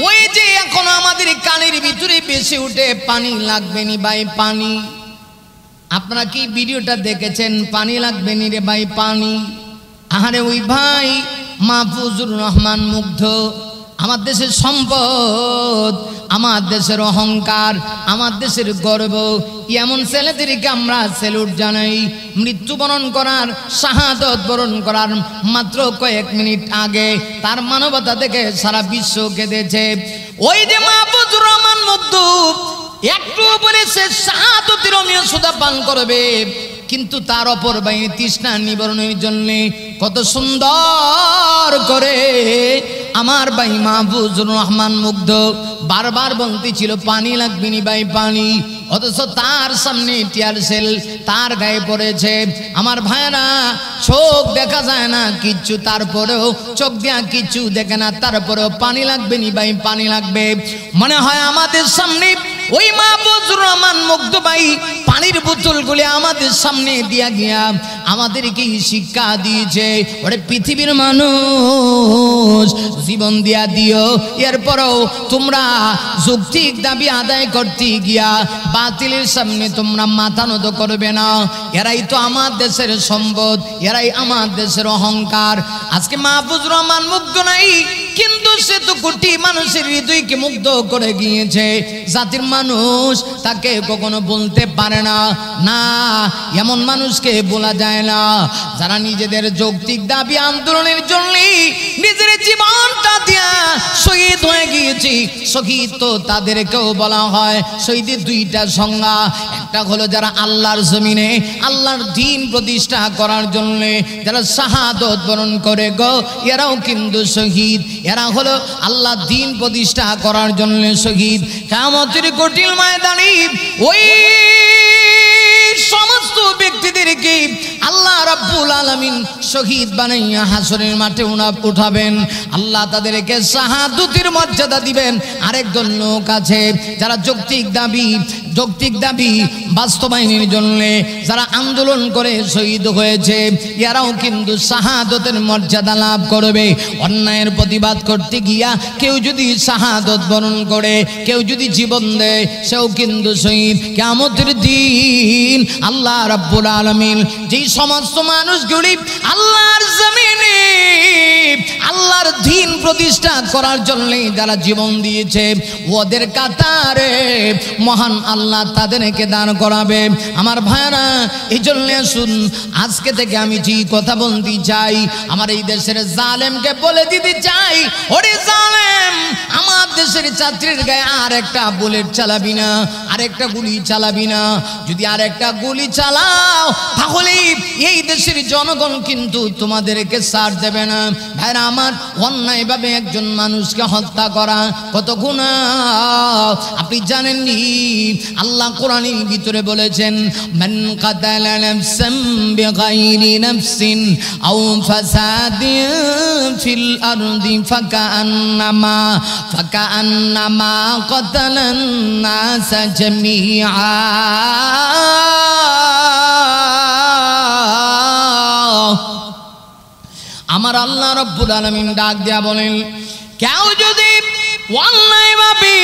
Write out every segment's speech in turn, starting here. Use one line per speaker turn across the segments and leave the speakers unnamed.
ওই যে এখন আমাদের কানের ভিতরে বেশি উঠে পানি লাগবে নি ভাই পানি। আপনারা কি ভিডিওটা দেখেছেন? পানি লাগবে নি রে ভাই পানি। আরে ওই ভাই মাহফুজুর রহমান মুগ্ধ, আমার দেশের সম্পদ, আমার দেশের অহংকার, আমার দেশের গর্ব, এমন ছেলেদেরকে আমরা স্যালুট জানাই। মৃত্যুবরণ করার, শাহাদত বরণ করার মাত্র কয়েক মিনিট আগে তার মানবতা থেকে সারা বিশ্ব কেঁদেছে। ওই যে মাহফুজুর রহমান মুগ্ধ একটু উপরে সে শাহাদতের অমীয় সুধা পান করবে, কিন্তু তার অপর বাহিনী তৃষ্ণা নিবারণের জন্য কত সুন্দর করে আমার ভাই মাহফুজুর রহমান মুগ্ধ বারবার বলতেছিল পানি লাগবে নি ভাই পানি। অথচ তার সামনে টিয়ার সেল তার গায়ে পড়েছে। আমার ভাইরা, চোখ দেখা যায় না কিচ্ছু, তারপরেও চোখ দিয়া কিচ্ছু দেখে না, তারপরেও পানি লাগবে নি ভাই পানি লাগবে। মনে হয় আমাদের সামনে ওই মাহফুজুর রহমান মুগ্ধ ভাই পানির বোতলগুলি আমাদের সামনে দিয়া গিয়া আমাদেরকে শিক্ষা দিয়েছে, ওরে পৃথিবীর মানুষ জীবন দিয়া দিও, এরপরও তোমরা যৌক্তিক দাবি আদায় করতে গিয়া বাতিলের সামনে তোমরা মাথা নত করবে না। এরাই তো আমার দেশের সম্পদ, এরাই আমার দেশের অহংকার। আজকে মাহফুজুর রহমান মুগ্ধ নাই, কিন্তু সে তো কোটি মানুষের হৃদয়কে মুগ্ধ করে গিয়েছে। জাতির মানুষ তাকে কখনো বলতে পারে না, না এমন মানুষকে বলা যায় না যারা নিজেদের যৌক্তিক দাবি আন্দোলনের জন্য নিজের জীবনটা দিয়া শহীদ হয়ে গিয়েছে। শহীদ তো তাদেরকেও বলা হয় শহীদের দুইটা সংজ্ঞা, একটা হলো যারা আল্লাহর জমিনে আল্লাহর দ্বীন প্রতিষ্ঠা করার জন্য যারা শাহাদত বরণ করে গো, এরাও কিন্তু শহীদ। এরা হলো আল্লাহ দ্বীন প্রতিষ্ঠা করার জন্য শহীদ। কিয়ামতের কঠিন ময়দানে ওই সমস্ত ব্যক্তিদেরকে আল্লাহ রাব্বুল আলামিন শহীদ বানাইয়া হাসরের মাঠে উঠাবেন। আল্লাহ তাদেরকে শাহাদতের মর্যাদা দিবেন। আরেকজন লোক আছে যারা যৌক্তিক দাবি বাস্তবায়নের জন্য যারা আন্দোলন করে শহীদ হয়েছে, এরাও কিন্তু শাহাদতের মর্যাদা লাভ করবে। অন্যায়ের প্রতিবাদ করতে গিয়া কেউ যদি শাহাদত বরণ করে, কেউ যদি জীবন দেয়, সেও কিন্তু শহীদ। কিয়ামতের দিন আল্লাহ রাব্বুল আলামিন যেই সমস্ত মানুষগুলি আল্লাহর জমিনে আল্লাহর দ্বীন প্রতিষ্ঠা করার জন্য যারা জীবন দিয়েছে, ওদের কাতারে মহান আল্লাহ তাদেরকে দান করাবে। আমার ভাইরা, এই জন্য শুন, আজকে থেকে আমি যে কথা বলতে চাই, আমার এই দেশের জালেমকে বলে দিতে চাই, ওরে জালেম, আমার দেশের ছাত্রীর গায়ে আর একটা বুলেট চালাবি না, আরেকটা গুলি চালাবি না। যদি আরেকটা গুলি চালাও তাহলে এই দেশের জনগণ কিন্তু তোমাদেরকে ছাড় দেবে না। ভাইরা আমার, অন্যায়ভাবে একজন মানুষকে হত্যা করা কত গুনাহ আপনি জানেননি? আল্লাহ কোরআনের ভিতরে বলেছেন, মান কাতালা নাফসান বিগাইরি নাফসিন আও ফাসাদিন ফিল আরদি ফাকান্নামা কাতালান নাস জামিআ। আমার আল্লাহ রাব্বুল আলামিন ডাক দিয়া বলেন, কেউ যদি অন্যায়ভাবে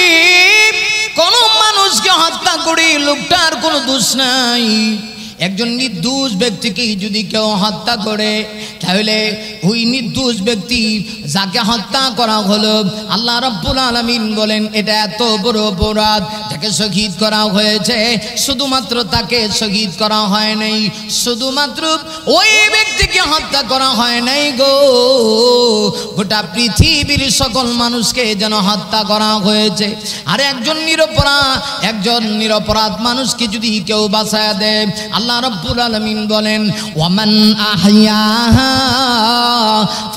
কোন মানুষকে হত্যা করে, লোকটার কোনো দোষ নাই, একজন নির্দোষ ব্যক্তিকে যদি কেউ হত্যা করে, তাহলে ওই নির্দোষ ব্যক্তি যাকে হত্যা করা হলো, আল্লাহ রাব্বুল আলামিন বলেন এটা এত বড় অপরাধ, তাকে শহীদ করা হয়েছে। শুধুমাত্র তাকে শহীদ করা হয় নাই, শুধুমাত্র ওই ব্যক্তিকে হত্যা করা হয় নাই গো, গোটা পৃথিবীর সকল মানুষকে যেন হত্যা করা হয়েছে। আর একজন নিরপরাধ মানুষকে যদি কেউ বাঁচায়া দেয়, আল্লাহ রাব্বুল আলামিন বলেন, ওয়ামান আহইয়াহা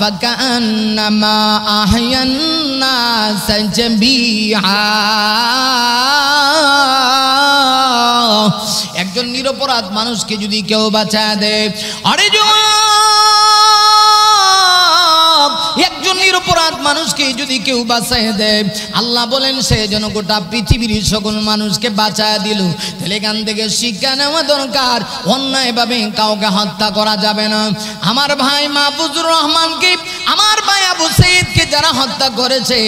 ফাকান্নামা আহয়ান নাস জামিআ। একজন নিরপরাধ মানুষকে যদি কেউ বাঁচায় দেয়, আরে একজন নিরপরাধ মানুষকে যদি কেউ বাঁচায় দেয়, আল্লাহ বলেন সে যেন গোটা পৃথিবীর সকল মানুষকে বাঁচায় দিল। তাহলে এখান থেকে শিক্ষা নেওয়া দরকার, অন্যায়ভাবে কাউকে হত্যা করা যাবে না। আমার ভাই মাহফুজুর রহমানকে, আমার ভাই আবু সাইদকে যারা হত্যা করেছে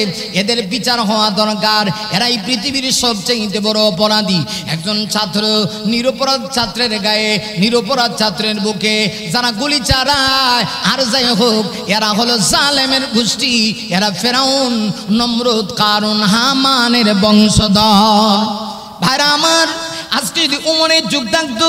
এদের বিচার হওয়া দরকার। এরাই পৃথিবীর সবচেয়ে বড় অপরাধী। একজন ছাত্র নিরপরাধ ছাত্রের গায়ে, নিরপরাধ ছাত্রের বুকে যারা গুলি চালায়, আর যাই হোক, এরা হলো জালেমের গোষ্ঠী। এরা ফেরাউন, নমরুদ, কারুন, হামানের বংশধর। ভাইরা আমার, আজকে যদি উমরের যুগ থাকতো,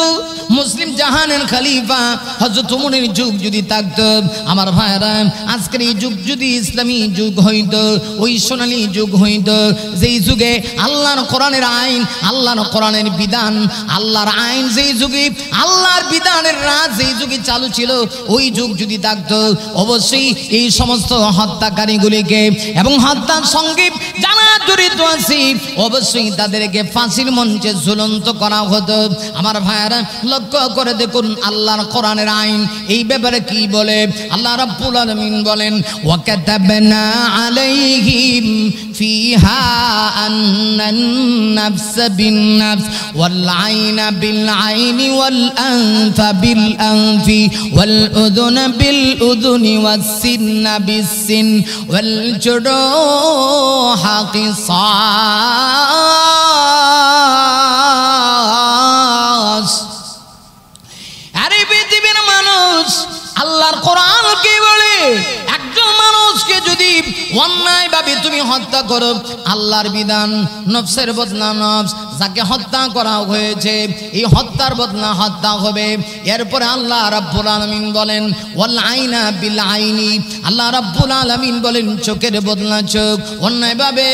মুসলিম জাহানের খলিফা হযরত উমরের যুগ যদি থাকতো, আমার ভাইরা, আজকের এই যুগ যদি ইসলামী যুগ হইতো, ওই সোনালী যুগ হইতো, যেই যুগে আল্লাহর কোরআনের আইন, আল্লাহর কোরআনের বিধান, আল্লাহর আইন যেই যুগে, আল্লাহর বিধানের রাজ যেই যুগে চালু ছিল, ওই যুগ যদি থাকতো, অবশ্যই এই সমস্ত হত্যাকারীগুলিকে এবং হত্যার সঙ্গে যারা জড়িত আছে, অবশ্যই তাদেরকে ফাঁসির মঞ্চে ঝুলন্ত করা হতো। আমার ভাইরা, লক্ষ্য করে দেখুন আল্লাহর কোরআনের আইন এই ব্যাপারে কি বলে। আল্লাহ রাব্বুল আলামিন বলেন, ওয়া কাতাবনা আলাইহিম ফিহা আন্নান নাফস বিন নাফস ওয়াল আইনা বিল আইনি ওয়াল আনফা বিল আনফি ওয়াল উযুনা বিল উযুনি ওয়াস সিন্না বিস সিন ওয়াল জুরুহা কিসাস। আরে পৃথিবীর মানুষ, আল্লাহর কোরআন কি বলে? একজন মানুষকে যদি অন্যায় ভাবে তুমি হত্যা করো, আল্লাহর বিধান, নফসের বদলা নফস, যাকে হত্যা করা হয়েছে এই হত্যার বদলা হত্যা হবে। এরপরে আল্লাহ রাব্বুল আলামিন বলেন, ওয়াল আইনা বিল আইনি, আল্লাহ রাব্বুল আলামিন বলেন চোখের বদলা চোখ। অন্যায় ভাবে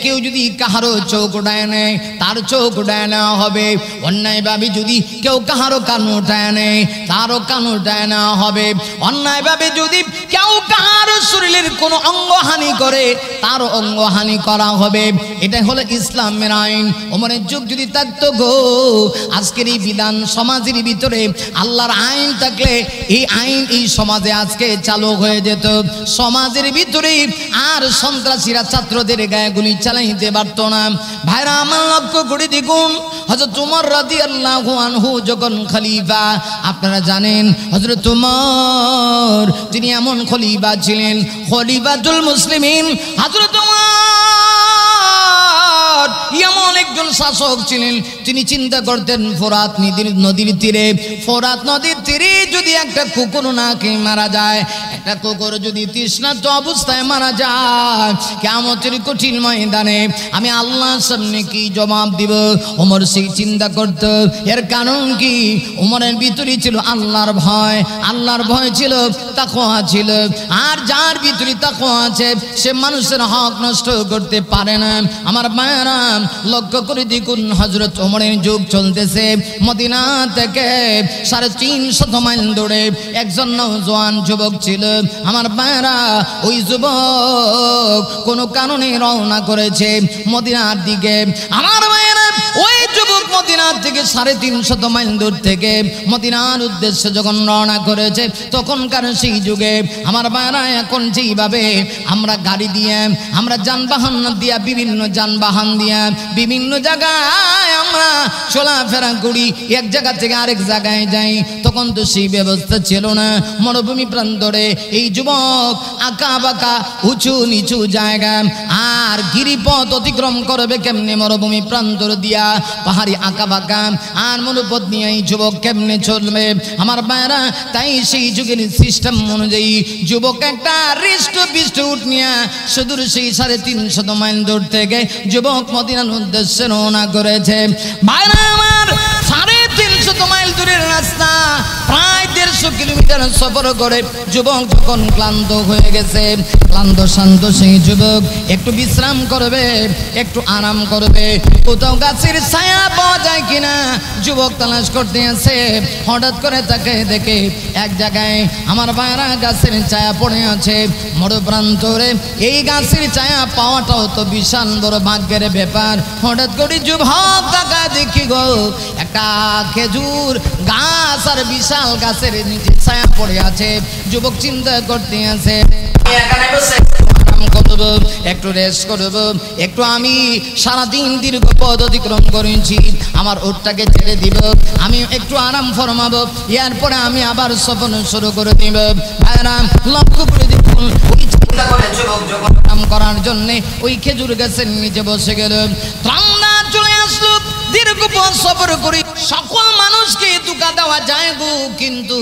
কেউ যদি কাহারো চোখ উঠায় নেয়, তার চোখ উঠায় নেওয়া হবে। অন্যায় ভাবে যদি কেউ কাহারো কান উঠায় নেয়, তারও কান উঠায় নেওয়া হবে। অন্যায় ভাবে যদি কেউ কাহার শরীরের কোনো অঙ্গহানি করে, তারও অঙ্গহানি করা হবে। এটা হলো ইসলামের আইন। ওমরের যুগ যদি থাকতো গো, আজকের এই বিধান সমাজের ভিতরে আল্লাহর আইন থাকলে এই আইন এই সমাজে আজকে চালু হয়ে যেত। সমাজের ভিতরে আর সন্ত্রাসীরা ছাত্রদের গায়ে গুলি চালাইতে পারতো না। ভাইরা আমার, লক্ষ্য করে দেখুন, হযরত উমর রাদিয়াল্লাহু আনহু যখন খলিফা, আপনারা জানেন হযরত উমর তিনি এমন খলিফা ছিলেন, খলিফাতুল মুসলিমিন। হযরত উমর এমন একজন শাসক ছিলেন, তিনি চিন্তা করতেন ফোরাত নদীর তীরে, ফোরাত নদীর তীরে যদি একটা কুকুর না খেয়ে মারা যায়, একটা কুকুর যদি তৃষ্ণার্ত অবস্থায় মারা যায়, কিয়ামতের কঠিন ময়দানে আমি আল্লাহর সামনে কি জবাব দিব? ওমর সেই চিন্তা করত। এর কারণ কি? ওমরের ভিতরে ছিল আল্লাহর ভয়, আল্লাহর ভয় ছিল, তাকওয়া ছিল। আর যার ভিতরে তাকওয়া আছে সে মানুষের হক নষ্ট করতে পারে না। আমার মায়েরা, লক্ষ্য করে দেখুন, হযরত ওমরের যুগ চলতেছে। মদিনা থেকে 350 মাইল দূরে একজন নওজোয়ান যুবক ছিল। আমার মায়েরা, ওই যুবক কোনো কারণে রওনা করেছে মদিনার দিকে। আমার মায়েরা, ওই যুবক মদিনা থেকে 350 মাইল দূর থেকে মদিনার উদ্দেশ্যে যখন রওনা করেছে, তখনকার সেই যুগে আমার মায়েরা, এখন যেইভাবে আমরা গাড়ি দিয়ে, আমরা যানবাহন দিয়ে, বিভিন্ন যানবাহন দিয়ে বিভিন্ন জায়গায় আমরা চলাফেরা করি, এক জায়গা থেকে আরেক জায়গায় যাই, তখন তো সেই ব্যবস্থা ছিল না। মরুভূমি প্রান্তরে এই যুবক আঁকা বাঁকা উঁচু নিচু জায়গা আর গিরিপথ অতিক্রম করবে কেমনে? মরুভূমি প্রান্তর দিয়া পাহাড়ি আঁকা বাঁকা আর মরুপথ নিয়ে এই যুবক কেমনে চলবে? আমার ভাইরা, তাই সেই যুগের সিস্টেম অনুযায়ী যুবক একটা হৃষ্ট উঠ নিয়ে সুদূর সেই 350 মাইল দূর থেকে যুবক মদিনার উদ্দেশ্যে রওনা করেছে। ভাইরা আমার, 350 মাইল দূরের রাস্তা, প্রায় 150 কিলোমিটার সফর করে যুবক যখন ক্লান্ত হয়ে গেছে, ক্লান্ত শান্ত সেই যুবক একটু বিশ্রাম করবে, একটু আরাম করবে, কোথাও গাছের ছায়া পাওয়া যায় কিনা যুবক তালাশ করতে আছে। হঠাৎ করে তাকে দেখে এক জায়গায় আমার ভাইরা গাছের ছায়া পড়ে আছে মরুপ্রান্তরে। এই গাছের ছায়া পাওয়াটাও তো বিশাল বড় ভাগ্যের ব্যাপার। হঠাৎ করে যুবক তাকায় দেখি গো, একটা খেজুর গাছ আর বিশাল গাছের নিচে ছায়া পড়ে আছে। যুবক চিন্তা করতে আছে, একটু রেস্ট করব, একটু আমি সারাদিন দীর্ঘ পথ অতিক্রম করেছি, আমার ওটটাকে ছেড়ে দিব, আমি একটু আরাম ফরমাবো, এরপরে আমি আবার সফর শুরু করে দিব। ভাইরা, লক্ষ্য করে দেখুন, ওই চিন্তা করে যুবক যখন করার জন্য ওই খেজুর গাছের নিচে বসে গেল। ঠান্ডা চলে আসলো, দীর্ঘ পথ সফর করি। সকল মানুষকে ধোঁকা দেওয়া যায় গো, কিন্তু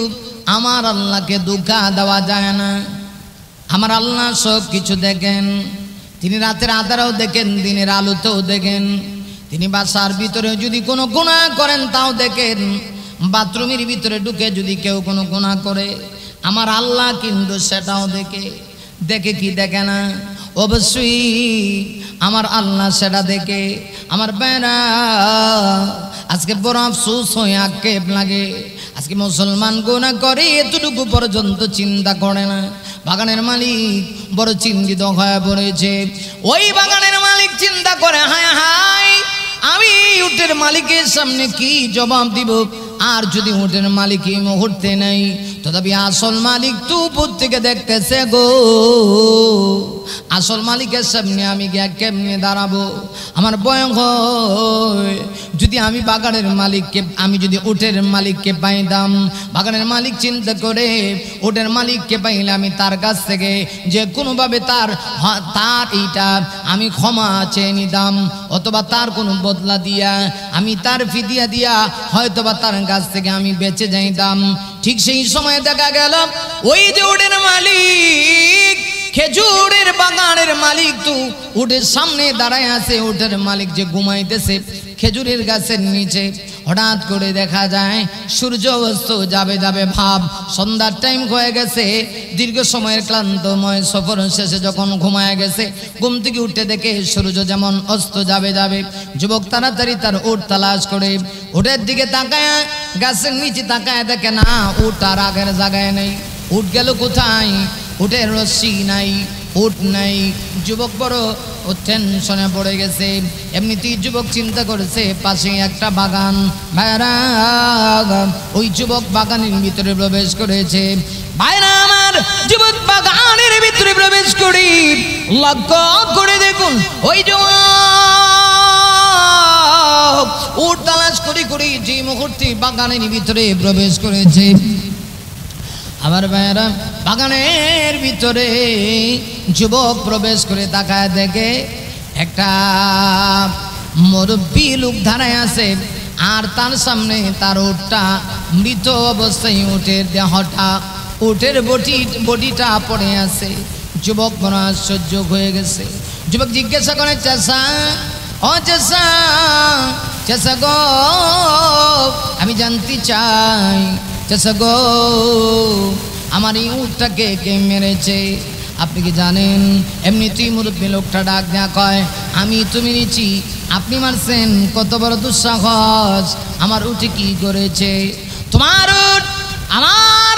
আমার আল্লাহকে ধোঁকা দেওয়া যায় না। আমার আল্লাহ সব কিছু দেখেন, তিনি রাতের আধারেও দেখেন, দিনের আলোতেও দেখেন। তিনি বাসার ভিতরে যদি কোনো গুনাহ করেন তাও দেখেন, বাথরুমের ভিতরে ঢুকে যদি কেউ কোনো গুনাহ করে আমার আল্লাহ কিন্তু সেটাও দেখে। দেখে কি দেখে না? অবশ্যই আমার আল্লাহ সেটা দেখে। আমার বেনা আজকে বড় আফসোস হয়ে আক্ষেপ লাগে, আজকে মুসলমান গুনাহ করে এতটুকু পর্যন্ত চিন্তা করে না। বাগানের মালিক বড় চিন্তিত হয়ে পড়েছে। ওই বাগানের মালিক চিন্তা করে, হায় হায় আমি উটের মালিকের সামনে কি জবাব দিব? আর যদি উটের মালিক এই মুহূর্তে নেই, তথাপি আসল মালিক তো উপর থেকে দেখতেছে গো। আসল মালিকের সামনে আমি গিয়ে কেমনে দাঁড়াবো? আমার ভয় হয় যদি আমি বাগানের মালিককে, আমি যদি উটের মালিককে পাইতাম। বাগানের মালিক চিন্তা করে, উটের মালিককে পাইলে আমি তার কাছ থেকে যে কোনোভাবে তার এইটা আমি ক্ষমা চেয়ে নিতাম, অথবা তার কোনো বদলা দিয়া আমি তার ফিদিয়া দিয়া হয়তোবা তার কাছ থেকে আমি বেঁচে যাইতাম। ঠিক সেই সময় দেখা গেল ওই যে উটের মালিক, খেজুরের বাগানের মালিক তো উটের সামনে দাঁড়ায় আছে। উটের মালিক যে ঘুমাইতেছে খেজুরের গাছের নিচে। হঠাৎ করে দেখা যায় সূর্য অস্ত যাবে যাবে ভাব, সন্ধ্যার টাইম হয়ে গেছে। দীর্ঘ সময়ের ক্লান্তময় সফর শেষে যখন ঘুমায় গেছে, ঘুম থেকে উঠে দেখে সূর্য যেমন অস্ত যাবে যাবে। যুবক তাড়াতাড়ি তার উট তালাশ করে উটের দিকে তাকায়, গাছের নিচে তাকায়, দেখে না উট আর আগের জায়গায় নেই। উট গেল কোথায়? উটের রশ্মি নাই, উট নাই। যুবক বড় টেনশনে পড়ে গেছে। এমনিতেই যুবক চিন্তা করেছে পাশে একটা বাগান। ভাইরা ওই যুবক বাগানের ভিতরে প্রবেশ করেছে। ভাইরা আমার, যুবক বাগানের ভিতরে প্রবেশ করি লক্ষ্য করে দেখুন ওই যুবক উট তালাশ করি করি যে মুহূর্তে বাগানের ভিতরে প্রবেশ করেছে। আবার ভাইরা বাগানের ভিতরে যুবক প্রবেশ করে তাকায় দেখে একটা মুরব্বী লোক দাঁড়ায় আছে, আর তার সামনে তার উটটা মৃত অবস্থায়, উটের দেহটা, উটের বডিটা পড়ে আছে। যুবক বড় আশ্চর্য হয়ে গেছে। যুবক জিজ্ঞাসা করে, চাচা, ও চাচা, চাচা গো, আমি জানতে চাই চাচা গো, আমার এই উটটাকে কে মেরেছে? আপনি কি জানেন? এমনিতেই মুরব্বী লোকটা ডাক দেয়া কয়, আমি তুমি নিচ্ছি, আপনি মারছেন? কত বড় দুঃসাহস! আমার উটে কি করেছে? তোমার উট আমার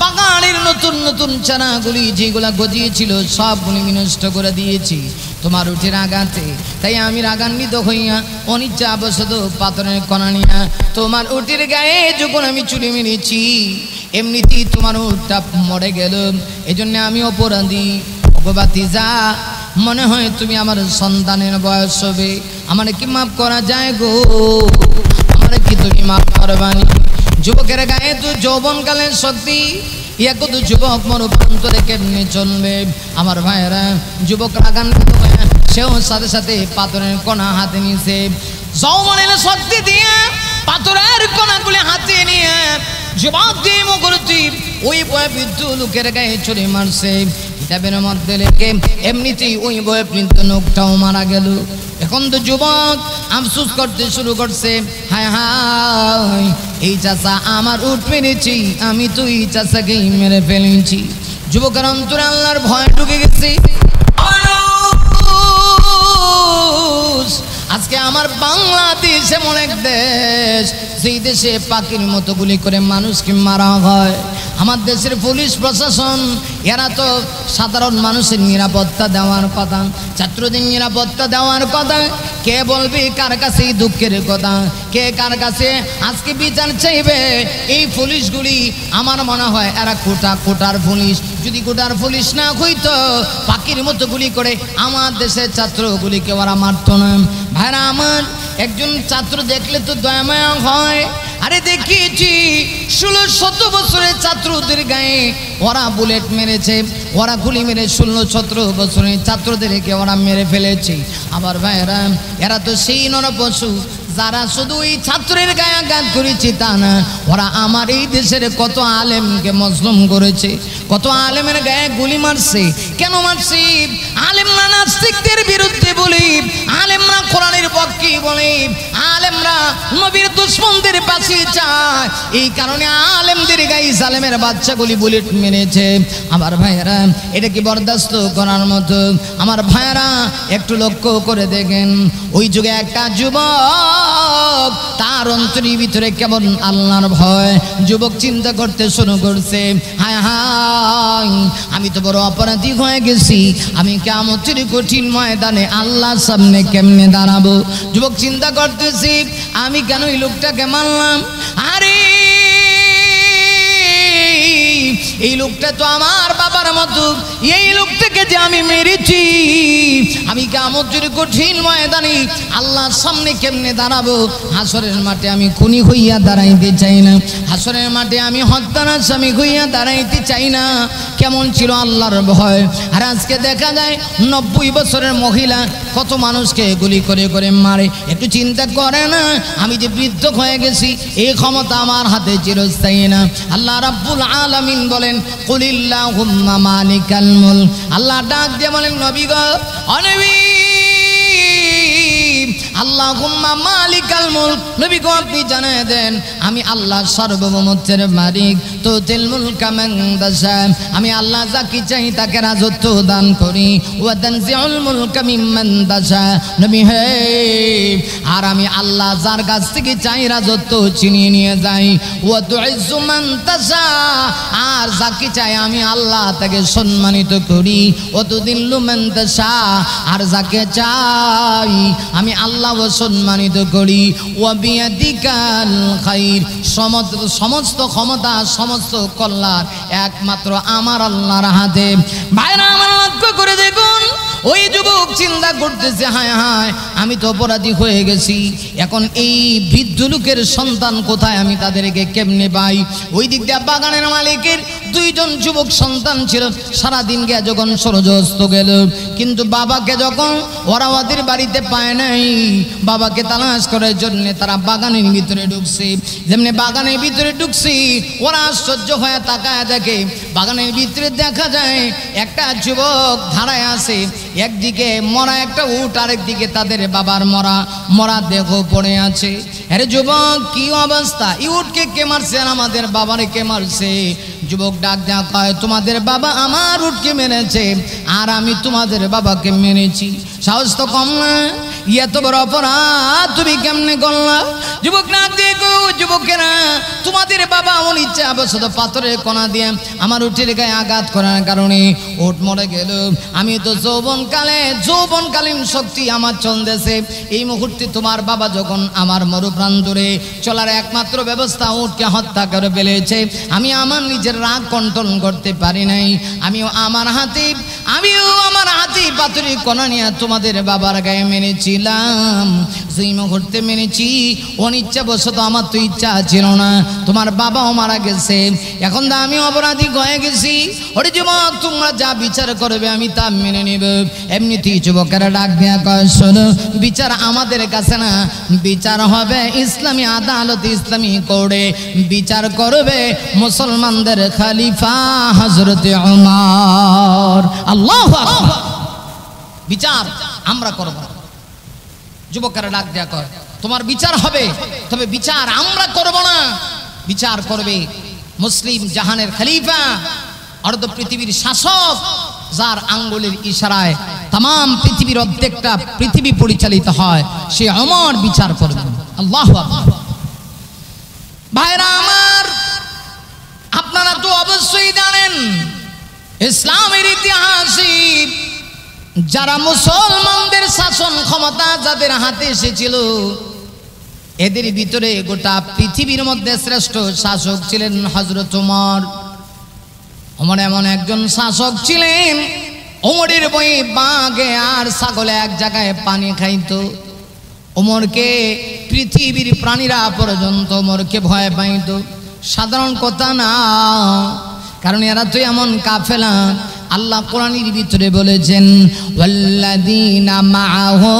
বাগানের নতুন নতুন চারাগুলি যেগুলা গজিয়েছিল সবগুলি বিনষ্ট করে দিয়েছি তোমার উটের আঘাতে। তাই আমি রাগান্বিত হইয়া অনিচ্ছাবশত পাথরের কণা নিয়া তোমার উটের গায়ে যখন আমি চুরি মেরেছি, এমনিতেই তোমার উটটা মরে গেল। এজন্য আমি অপরাধী। ভগবাতিজা, মনে হয় তুমি আমার সন্তানের বয়স হবে, আমার কি মাফ করা যায় গো? আমার কি তুমি মাফ করবানি? যুবকের গায়ে তো যৌবনকালের শক্তি, ইয়াকে তো যুবক মরুপ্রান্তরে কেমনে চলবে? আমার ভাইয়েরা, যুবক রাগান্বিত হয়ে সেও সাথে সাথে পাথরের কণা হাতে নিয়েছে। যৌবনের শক্তি দিয়ে পাথরের কণাগুলি হাতে নিয়ে যুবক দিয়ে মুখরতি ওই বয়বৃদ্ধ লোকের গায়ে ছুরি মারছে। কিতাবের মধ্যে লেখে এমনিতেই ওই বয়বৃদ্ধ লোকটাও মারা গেল। এখন তো যুবক আফসোস করতে শুরু করছে, হায় হায়, এই চাচা আমার উট মেরেছি, আমি তো এই চাচাকেই মেরে ফেলেছি। যুবকের অন্তরে আল্লাহর ভয় ঢুকে গেছে। আজকে আমার বাংলাদেশ এমন এক দেশ, যেই দেশে পাখির মতো গুলি করে মানুষকে মারা হয়। আমার দেশের পুলিশ প্রশাসন এরা তো সাধারণ মানুষের নিরাপত্তা দেওয়ার কথা, ছাত্রদের নিরাপত্তা দেওয়ার কথা। কে বলবে কার কাছে দুঃখের কথা? কে কার কাছে আজকে বিচার চাইবে? এই পুলিশগুলি আমার মনে হয় এরা কোটার পুলিশ। যদি কোটার পুলিশ না হইতো, পাখির মতো গুলি করে আমার দেশের ছাত্রগুলিকে ওরা মারত না। ভাইরা আমার, একজন ছাত্র দেখলে তো দয়া মায়া হয়। আরে দেখিয়েছি 16-17 বছরের ছাত্রদের গায়ে ওরা বুলেট মেরেছে, ওরা গুলি মেরে 16-17 বছরের ছাত্রদেরকে ওরা মেরে ফেলেছে। আবার ভাইরা এরা তো সেই নরপশু যারা শুধু এই ছাত্রের গায়ে আঘাত করেছে তা না, ওরা আমার এই দেশের কত আলেমকে মজলুম করেছে, কত আলেমের গায়ে গুলি মারছে। কেন মারছে? আলেমরা নাস্তিকদের বিরুদ্ধে বলে, আলেমরা কোরআনের পক্ষে বলে, আলেমরা নবীর দুশমনদের পাশে চায়, এই কারণে আলেমদের গায়ে জালেমের বাচ্চাগুলি বুলেট মেরেছে। আমার ভাইয়েরা এটা কি বরদাস্ত করার মতো? আমার ভাইয়েরা একটু লক্ষ্য করে দেখেন, ওই যুগে একটা যুবক তার অন্তরের ভিতরে কেমন আল্লাহর ভয়। যুবক চিন্তা করতে শুরু করছে, হায় হায় আমি তো বড় অপরাধী হয়ে গেছি, আমি কিয়ামতের কঠিন ময়দানে আল্লাহর সামনে কেমনে দাঁড়াবো। যুবক চিন্তা করতেছি, আমি কেন এই লোকটাকে মারলাম? আরে এই লোকটা তো আমার বাবার মতো, এই লোকটাকে যে আমি মেরেছি, আমি কিয়ামতের কঠিন ময়দানে আল্লাহর সামনে কেমনে দাঁড়াবো? হাসরের মাঠে আমি খুনি হইয়া দাঁড়াইতে চাই না, হাসরের মাঠে আমি হত্যার আসামি হইয়া দাঁড়াইতে চাই না। কেমন ছিল আল্লাহর ভয়। আর আজকে দেখা যায় 90 বছরের মহিলা কত মানুষকে গুলি করে করে মারে। একটু চিন্তা করে না, আমি যে বৃদ্ধ হয়ে গেছি, এই ক্ষমতা আমার হাতে চিরস্থায়ী না। আল্লাহ রাব্বুল আলামিন বলেন, কুলিল্লাহুম্মা মালিকাল মুলক। আল্লাহ ডাক দিয়ে বলেন, নবী গো, ও নবী, আল্লাহুম্মা মালিকাল মুলক, নবী গো আপনি জানিয়ে দেন, আমি আল্লাহ সার্বভৌমত্বের মালিক। তো তিল মুলকা মান তাশা, আমি আল্লাহ যাকে চাই তাকে রাজত্ব দান করি। ওয়া তানজিউল মুলকা মিম্মান তাশা, নবী হে, আর আমি আল্লাহ যার কাছ থেকে চাই রাজত্ব ছিনিয়ে নিয়ে যাই। ওয়া তুইজ্জু মান তাশা, আর যাকে চাই আমি আল্লাহ তাকে সম্মানিত করি। ওয়া তুদিল্লু মান তাশা, আর যাকে চাই আমি আল্লাহ সম্মানিত করি। ওয়া বিয়াদিকাল খাইর, সমস্ত ক্ষমতা সমস্ত কল্যাণ একমাত্র আমার আল্লাহর হাতে। ভাইরা আমার লক্ষ্য করে দেখুন, ওই যুবক চিন্তা করতেছে, হায় হায় আমি তো অপরাধী হয়ে গেছি, এখন এই বৃদ্ধ লোকের সন্তান কোথায়, আমি তাদেরকে কেমনে পাই? ওই দিক দিয়ে বাগানের মালিকের 2জন যুবক সন্তান ছিল। সারাদিন গিয়ে যখন সূর্যাস্ত গেল, কিন্তু বাবাকে যখন ওরা ওদের বাড়িতে পায় নাই, বাবাকে তালাশ করার জন্য তারা বাগানের ভিতরে ঢুকছে। যেমনি বাগানের ভিতরে ঢুকছি, ওরা আশ্চর্য হয়ে তাকায় দেখে, বাগানের ভিতরে দেখা যায় একটা যুবক দাঁড়ায় আছে, একদিকে মরা একটা উট, আরেকদিকে তাদের বাবার মরা দেহ পড়ে আছে। আরে যুবক কি অবস্থা, এই উটকে কে মারছে আর আমাদের বাবারে কে মারছে? যুবক ডাক দেয়া কয়, তোমাদের বাবা আমার উটকে মেরেছে আর আমি তোমাদের বাবাকে মেরেছি। সাহস তো কম না, এত বড় অপরাধ তুমি কেমনে করলা? যুবক না দেখো, যুবকেরা তোমাদের বাবা অনিচ্ছা অবশ্য পাথরের কণা দিয়ে আমার উটের গায়ে আঘাত করার কারণে উট মরে গেল। আমি তো যৌবনকালীন শক্তি আমার চলতেছে, এই মুহূর্তে তোমার বাবা যখন আমার মরুপ্রাণ ধরে চলার একমাত্র ব্যবস্থা উটকে হত্যা করে ফেলেছে, আমি আমার নিজের রাগ কন্ট্রোল করতে পারি নাই। আমিও আমার হাতে পাথরের কণা নিয়ে তোমাদের বাবার গায়ে মেরেছিলাম। সেই মুহূর্তে মেরেছি, অনিচ্ছাবশত, আমার তো ইচ্ছা ছিল না। তোমার বাবাও মারা গেছে, এখন তো আমি অপরাধী হয়ে গেছি। ওরে যুবক, তোমরা যা বিচার করবে আমি তা মেনে নেব। এমনিতেই যুবকেরা ডাক দেয়া কয়, শোনো, বিচার আমাদের কাছে না, বিচার হবে ইসলামী আদালত, ইসলামী কোর্টে বিচার করবে মুসলমানদের খলিফা হযরতে ওমর। আল্লাহু আকবার। বিচার আমরা করব। যুবকেরা ডাক দেয়া কয়, তোমার বিচার হবে, তবে বিচার আমরা করব না, বিচার করবে মুসলিম জাহানের খলিফা, অর্ধ পৃথিবীর শাসক, যার আঙ্গুলের ইশারায় तमाम পৃথিবীর অর্ধেকটা পৃথিবী পরিচালিত হয়, সে ওমর বিচার করবে। আল্লাহু আকবার। ভাইরা আমার, আপনারা তো অবশ্যই জানেন ইসলামের ইতিহাসে যারা মুসলমানদের শাসন ক্ষমতা যাদের হাতে এসেছিল, এদের ভিতরে গোটা পৃথিবীর মধ্যে শ্রেষ্ঠ শাসক ছিলেন হযরত ওমর। ওমর এমন একজন শাসক ছিলেন, ওমরের বই বাঘে আর ছাগলে এক জায়গায় পানি খাইতো। ওমরকে পৃথিবীর প্রাণীরা পর্যন্ত ওমরকে ভয় পাইত। সাধারণ কথা না, কারণ এরা তো এমন কাফেলা। আল্লাহ কোরআনের ভিতরে বলেছেন ওয়াল্লাযীনা মাআহু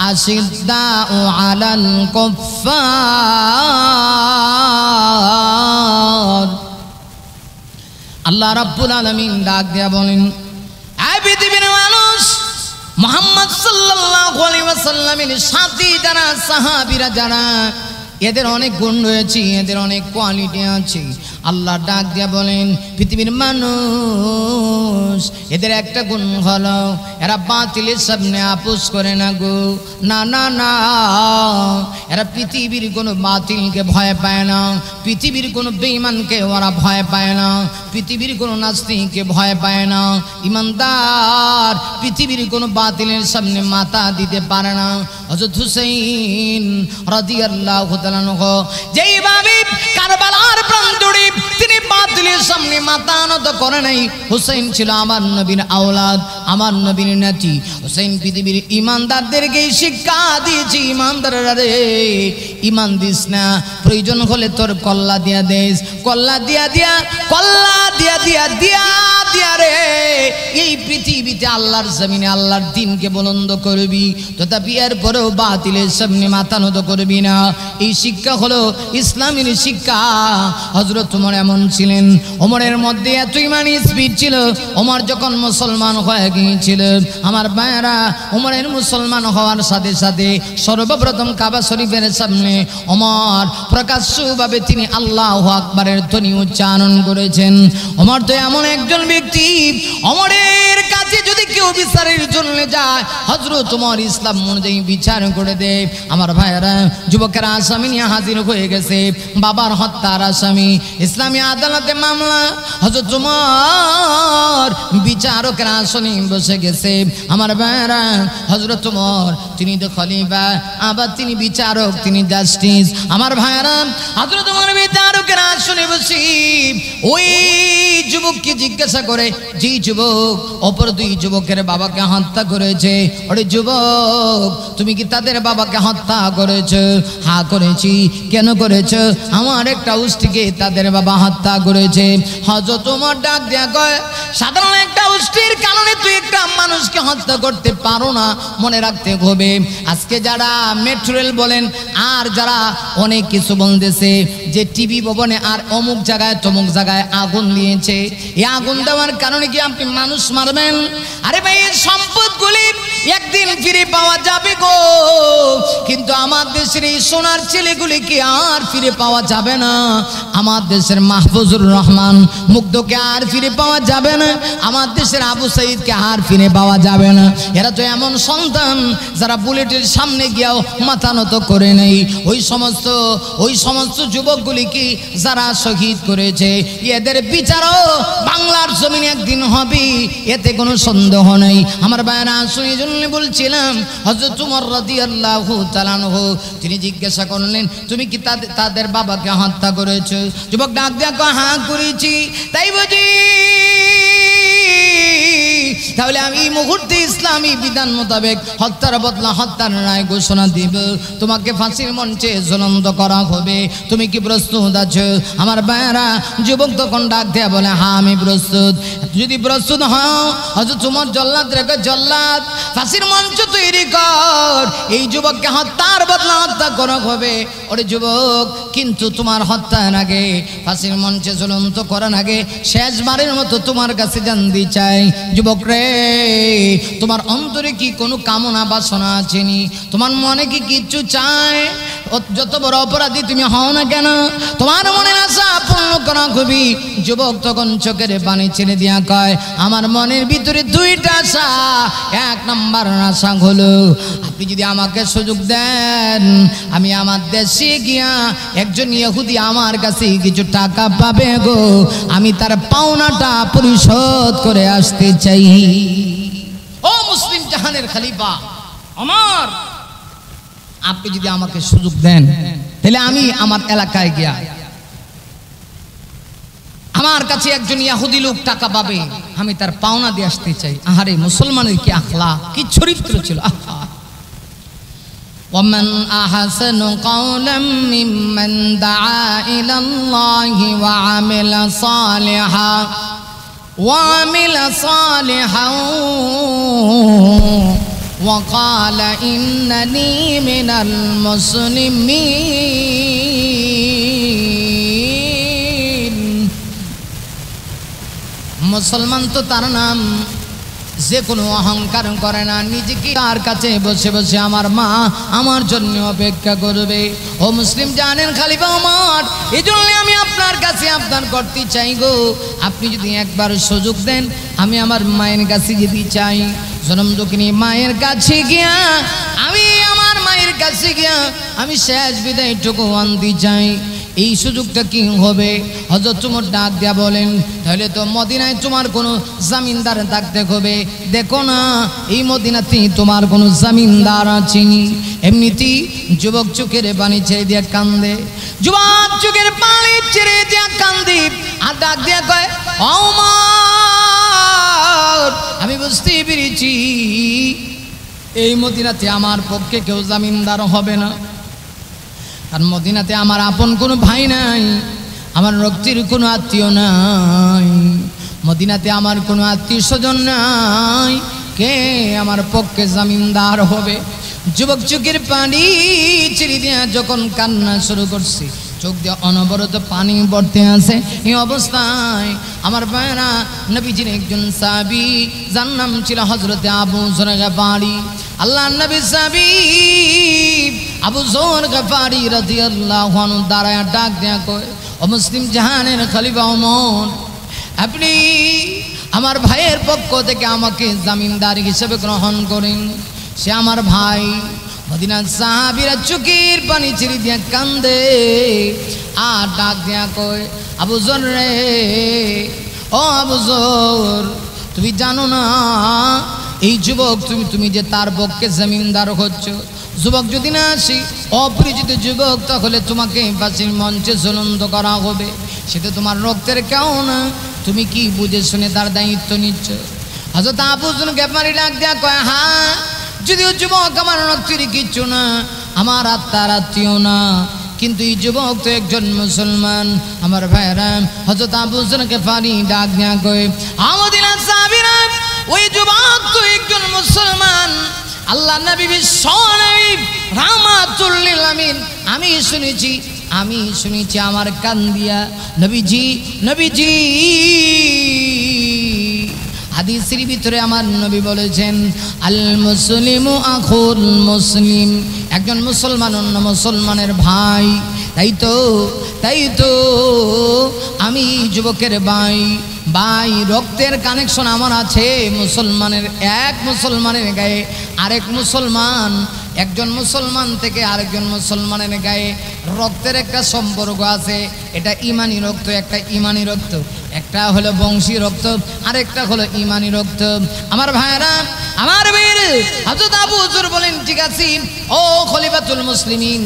আশিদ্দাউ আলাল কুফফার। আল্লাহ রাব্বুল আলামিন ডাক দিয়া বলেন, এই পৃথিবীর মানুষ, মুহাম্মদ সাল্লাল্লাহু আলাইহি ওয়াসাল্লামের সাথী যারা, সাহাবীরা যারা, এদের অনেক গুণ রয়েছে, এদের অনেক কোয়ালিটি আছে। আল্লাহ ডাক দিয়া বলেন, পৃথিবীর মানুষ, এদের একটা গুণ হলো এরা বাতিলের সামনে আপোষ করে না গো। না না না, এরা পৃথিবীর কোনো বাতিলকে ভয় পায় না, পৃথিবীর কোনো বেঈমানকে ওরা ভয় পায় না, পৃথিবীর কোনো নাস্তিককে ভয় পায় না। ইমানদার পৃথিবীর কোনো বাতিলের সামনে মাথা দিতে পারে না। হযরত হুসাইন রাদিয়াল্লাহু তাআলা যেইভাবে কারবালার প্রান্তরে তিনি বাতিলের সামনে মাথা নত করে নাই। হুসাইন ছিল আমার নবীর আওলাদ, আমার নবীর নাতি। হুসাইন পৃথিবীর ইমানদারদেরকে শিক্ষা দিয়েছে, ইমানদাররা রে, ইমান দিস না, প্রয়োজন হলে তোর কল্লা দিয়া দেস, কল্লা দিয়া দিয়া, কল্লা দিয়া দিয়া দিয়া দিয়া রে, এই পৃথিবীতে আল্লাহর জমিনে আল্লাহর দ্বীনকে বুলন্দ করবি, তথাপি এর পরেও বাতিলের সামনে মাথা নত করবি না। এই শিক্ষা হলো ইসলামের শিক্ষা। হযরত ওমর এমন ছিলেন, ওমরের মধ্যে এত ইমানি স্পিড ছিল। ওমর যখন মুসলমান হয়ে গিয়েছিল, আমার ভাইয়েরা, ওমরের মুসলমান হওয়ার সাথে সাথে সর্বপ্রথম কাবা শরীফের সামনে ওমর প্রকাশ্যভাবে তিনি আল্লাহু আকবারের ধ্বনি উচ্চারণ করেছেন। ওমর তো এমন একজন ব্যক্তি, ওমরের কাছে যদি কেউ বিচারের জন্য যায়, হযরত ওমর ইসলাম অনুযায়ী বিচার করে দেয়। আমার ভাইয়েরা, যুবকেরা আসামি নিয়ে হাজির হয়ে গেছে, বাবার হত্যার আসামি, ইসলামী আদালতে মামলা। হযরত ওমর বিচারকের আসনে বসে গেছে। আমার ভাইয়েরা, হযরত ওমর তিনি তো খলিফা, আবার তিনি বিচারক, তিনি জাস্টিস। আমার ভাইয়েরা, হযরত ওমর বিচারকের আসনে বসে ওই যুবককে জিজ্ঞাসা করে, যে যুবক অপর দুই যুবকের বাবাকে হত্যা করেছে, ওরে যুবক, তুমি কি তাদের বাবাকে হত্যা করেছো? হ্যাঁ করেছি। কেন করেছো? আমার একটা উষ্ট্রীকে তাদের বাবা হত্যা করেছে। হযরত ওমর ডাক দেয়া কয়, সাধারণ একটা উষ্ট্রীর কারণে তুই একটা মানুষকে হত্যা করতে পারো না, মনে রাখতে হবে। আজকে যারা মেট্রোরেল বলেন আর যারা অনেক কিছু বলতেছে যে টিভি ভবনে আর অমুক জায়গায় তমুক জায়গায় আগুন দিয়েছে, এই আগুন দেওয়ার কারণে কি আপনি মানুষ মারবেন? আরে ভাই, এই সম্পদগুলি একদিন ফিরে পাওয়া যাবে গো, কিন্তু আমার দেশের এই সোনার ছেলেগুলিকে আর ফিরে পাওয়া যাবে না। আমার দেশের মাহফুজুর রহমান মুগ্ধকে আর ফিরে পাওয়া যাবে না, আমার দেশের আবু সাইদকে আর ফিরে পাওয়া যাবে না। এরা তো এমন সন্তান যারা বুলেটের সামনে গিয়েও মাথা নত করে নেই। ওই সমস্ত যুবকগুলিকে যারা শহীদ করেছে, এদের বিচারও বাংলার জমিনে একদিন হবে, এতে কোনো সন্দেহ নেই। আমার ভাইরা, শুনে জন্য বলছিলাম, হযরত ওমর রাদিয়াল্লাহু তাআলা আনহু তিনি জিজ্ঞাসা করলেন, তুমি কি তাদের বাবাকে হত্যা করেছো? যুবক ডাক দিয়া কয়, হ্যাঁ করেছি। তাই বুঝি? তাহলে আমি এই মুহূর্তে ইসলামী বিধান মোতাবেক হত্যার বদলা হত্যার রায় ঘোষণা দিব, তোমাকে ফাঁসির মঞ্চে ঝুলন্ত করা হবে। তুমি কি প্রস্তুত আছো? আমার ভাইয়েরা, যুবক তখন ডাক দেয়া বলে, হ্যাঁ আমি প্রস্তুত। যদি প্রস্তুত হও, হযরত ওমর জল্লাদ রেখে, জল্লাদ ফাঁসির মঞ্চ তৈরি কর, এই যুবককে হত্যার বদলা হত্যা করা হবে। ওরে যুবক, কিন্তু তোমার হত্যার আগে, ফাঁসির মঞ্চে ঝুলন্ত করার আগে শেষবারের মতো তোমার কাছে জানতে চাই, যুবক রে, তোমার অন্তরে কি কোনো কামনা বাসনা আছেনি? তোমার মনে কি কিচ্ছু চায়? যত বড় অপরাধী তুমি হও না কেন, তোমার মনের আশা পূর্ণ করা খুবই। যুবক তখন চোখের পানি ছেড়ে দিয়া কয়, আমার মনের ভিতরে দুইটা আশা। এক নম্বর আশা হলো, আপনি যদি আমাকে সুযোগ দেন, আমি আমার দেশে গিয়া একজন ইহুদি আমার কাছে কিছু টাকা পাবে গো, আমি তার পাওনাটা পরিশোধ করে আসতে চাই। ও মুসলিম জাহানের খলিফা আমার, আপনি যদি আমাকে সুযোগ দেন, তাহলে আমি আমার এলাকায় গিয়া, আমার কাছে একজন ইহুদি লোক টাকা পাবে, আমি তার পাওনা দিয়ে আসতে চাই। আহারে মুসলমানের কি আখলাক, কি চরিত্র ছিল! ومن أحسن قولا ممن دعا إلى الله وعمل صالحا وقال إنني من المسلمين মুসলমান তো তার নাম যে কোনো অহংকার করে না, নিজেকে তার কাছে বসে বসে আমার মা আমার জন্য অপেক্ষা করবে। ও মুসলিম জানেন খলিফা ওমর, এই জন্য আমি আপনার কাছে আবদার করতে চাই গো, আপনি যদি একবার সুযোগ দেন আমি আমার মায়ের কাছে যেতে চাই। জনম দুঃখিনী মায়ের কাছে গিয়া আমার মায়ের কাছে গিয়া আমি শেষ বিদায়টুকু আনতে চাই। এই সুযোগটা কি হবে? হযরত ওমর ডাক দিয়া বলেন, তাহলে তো মদিনায় তোমার কোনো জামিনদার থাকতে হবে। দেখো না এই মদিনাতে তোমার কোনো জামিনদার আছে? এমনিতেই যুবক চোখের পানি ছেড়ে দিয়া কান্দে, যুবক চোখের পানি ছেড়ে দিয়া কান্দে, আর ডাক দিয়া কয়, ওমর আমি বুঝতে পেরেছি এই মদিনাতে আমার পক্ষে কেউ জামিনদার হবে না, আর মদিনাতে আমার আপন কোনো ভাই নাই, আমার রক্তের কোনো আত্মীয় নাই, মদিনাতে আমার কোনো আত্মীয় স্বজন নাই, কে আমার পক্ষে জামিনদার হবে? যুবক চোখের পানি ছেড়ে দিয়া যখন কান্না শুরু করছে, চোখ দিয়ে অনবরত পানি পড়তে আছে, এই অবস্থায় আমার ভাইরা নবীজির একজন সাহাবী যার নাম ছিল হযরতে আবু যর গফারি, আল্লাহর নবী সাহাবী আবু যর গফারি রাদিয়াল্লাহু আনহু দাঁড়ায় ডাক দেয়া কয়, ও মুসলিম জাহানের খলিফা ওমর, আপনি আমার ভাইয়ের পক্ষ থেকে আমাকে জামিনদার হিসেবে গ্রহণ করেন। সে আমার ভাই। মদিনার সাহাবীরা চোখের পানি ছেড়ে দিয়া কান্দে, আর ডাক দিয়া কয়, আবু যর রে, ও আবু যর, তুমি জানো না এই যুবক তুমি যে তার পক্ষে জমিনদার হচ্ছ, যুবক যদি না আসি অপরিচিত যুবক, তাহলে তোমাকে ফাঁসির মঞ্চে ঝুলন্ত করা হবে, সেটা তোমার রক্তের কেউ না, তুমি কি বুঝে শুনে তার দায়িত্ব নিচ্ছ? হযরত আবু যর গফারি ডাক দেয়া কয়, হ্যাঁ, যদিও যুবক আমার রক্তের কিচ্ছু না, আমার আত্মার আত্মীয় না, কিন্তু এই যুবক তো একজন মুসলমান। আমার ভাইরা হযরত আবু যর গফারি ডাক দেয়া কয়, আমাদের সাহাবীরা ওই যুবক তো একজন মুসলমান, আল্লাহ নবী বিশ্বনবী রাহমাতুল লিল আলামিন, আমি শুনেছি আমার কান দিয়া নবীজি হাদিসের ভিতরে আমার নবী বলেছেন, আল মুসলিমু আখুল মুসলিম, একজন মুসলমান অন্য মুসলমানের ভাই। তাই তো আমি যুবকের ভাই, রক্তের কানেকশন আমার আছে। এক মুসলমানের গায়ে আরেক মুসলমান, একজন মুসলমান থেকে আরেকজন মুসলমানের গায়ে রক্তের একটা সম্পর্ক আছে। এটা ইমানি রক্ত, একটা ইমানি রক্ত, একটা হলো বংশী রক্ত, আরেকটা হলো ইমানি রক্ত। আমার ভাইরা, আমার বীর হযরত আবু যর বলেন, ঠিক আছে ও খলিফাতুল মুসলিমিন,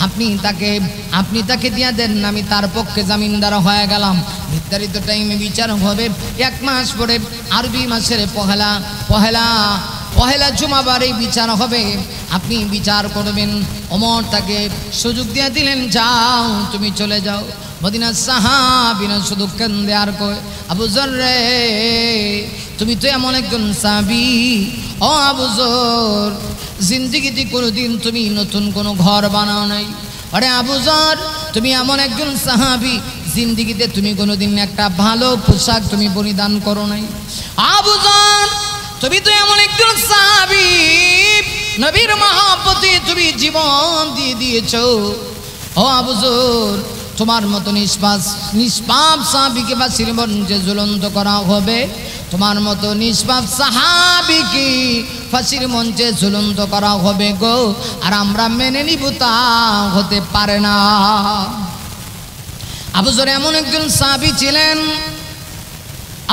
আপনি তাকে দিয়া দেন, আমি তার পক্ষে জামিনদার হয়ে গেলাম। নির্ধারিত টাইমে বিচার হবে, 1 মাস পরে আরবি মাসের পহেলা জুমাবারে বিচার হবে, আপনি বিচার করবেন। ওমর তাকে সুযোগ দিয়ে দিলেন, যাও তুমি চলে যাও। মদিনার সাহাবীরা শুধু কান্দে আর কয়, আবু যর রে, তুমি তো এমন একজন সাহাবী, ও আবু যর, জিন্দেগিতে কোনোদিন তুমি নতুন কোনো ঘর বানাও নাই। আরে আবু যর, তুমি এমন একজন সাহাবী, জিন্দেগিতে তুমি কোনোদিন একটা ভালো পোশাক তুমি পরিধান করো নাই। আবু যর, তুমি তো এমন একজন সাহাবী, নবীর মহব্বতে তুমি জীবন দিয়ে দিয়েছো। ও আবু যর, তোমার মতো নিষ্পাপ সাহাবীকে ফাঁসির মঞ্চে ঝুলন্ত করা হবে, তোমার মতো নিষ্পাপ সাহাবীকে ফাঁসির মঞ্চে ঝুলন্ত করা হবে গো, আর আমরা মেনে নিব তা হতে পারে না। আবু যর এমন একজন সাহাবী ছিলেন,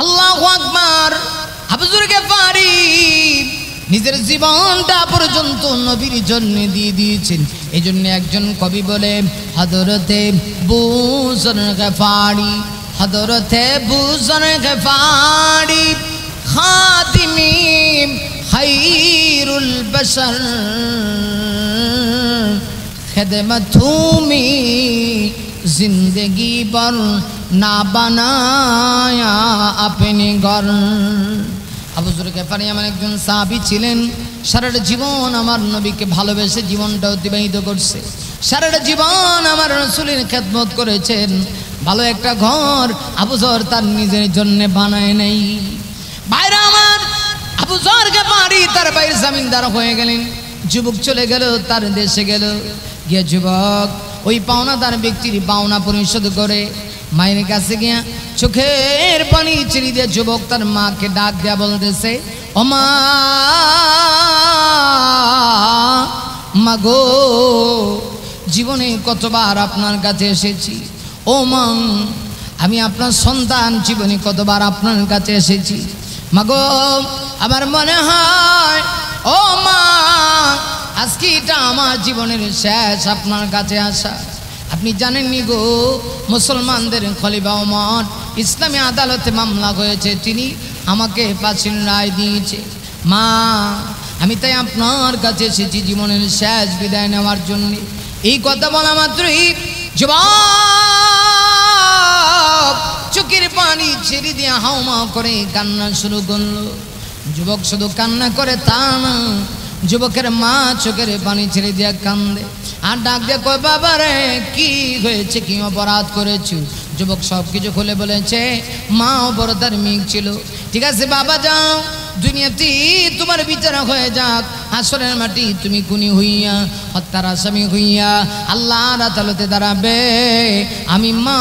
আল্লাহু আকবার। আবু যর গফারি নিজের জীবনটা পর্যন্ত নবীর জন্য দিয়ে দিয়েছেন। এই জন্য একজন কবি বলে, হযরতে আবু যর গফারি, হযরতে আবু যর গফারি খাদিমি খায়রুল বাশার, खिदमत তুমি जिंदगी भर ना बनाया अपने घर। আবু যর গিফারি আমার একজন সাহাবী ছিলেন, সারাটা জীবন আমার নবীকে ভালোবেসে জীবনটা অতিবাহিত করছে, সারাটা জীবন আমার রাসূলের খেদমত করেছেন। ভালো একটা ঘর আবু যর তার নিজের জন্য বানায় নাই। ভাইরা আমার, আবু যর গিফারি তার বাইরে জমিনদার হয়ে গেলেন। যুবক চলে গেল, তার দেশে গেল, গিয়ে যুবক ওই পাওনাদার ব্যক্তির পাওনা পরিশোধ করে মায়ের কাছে গিয়া চোখের পানি ছেড়ে দিয়ে যুবক তার মাকে ডাক দেয়া বলতেছে, ও মা, মাগো, জীবনে কতবার আপনার কাছে এসেছি। ও মা, আমি আপনার সন্তান, জীবনে কতবার আপনার কাছে এসেছি। মাগো, আমার মনে হয় ও মা, আজকে এটা আমার জীবনের শেষ আপনার কাছে আসা। আপনি জানেননি গো, মুসলমানদের খলিফা ওমর ইসলামী আদালতে মামলা হয়েছে, তিনি আমাকে ফাঁসির রায় দিয়েছে। মা, আমি তাই আপনার কাছে এসেছি জীবনের শেষ বিদায় নেওয়ার জন্য। এই কথা বলা মাত্রই যুবক চোখের পানি ছেড়ে দিয়ে হাউমাউ করে কান্না শুরু করলো। যুবক শুধু কান্না করে তা না, যুবকের মা চোখের পানি ছেড়ে দিয়ে কান্দে আর ডাক দিয়ে কয়, বাবা রে, কি হয়েছে, কি অপরাধ করেছো? যুবক সব কিছু খুলে বলেছে। মাও বড় ধার্মিক ছিল। ঠিক আছে বাবা, যাও, দুনিয়াতে তোমার বিচার হয়ে যাক, হাসরের মাটি তুমি খুনি হইয়া, হত্যার আসামি হইয়া আল্লাহর আদালতে দাঁড়াবে। আমি মা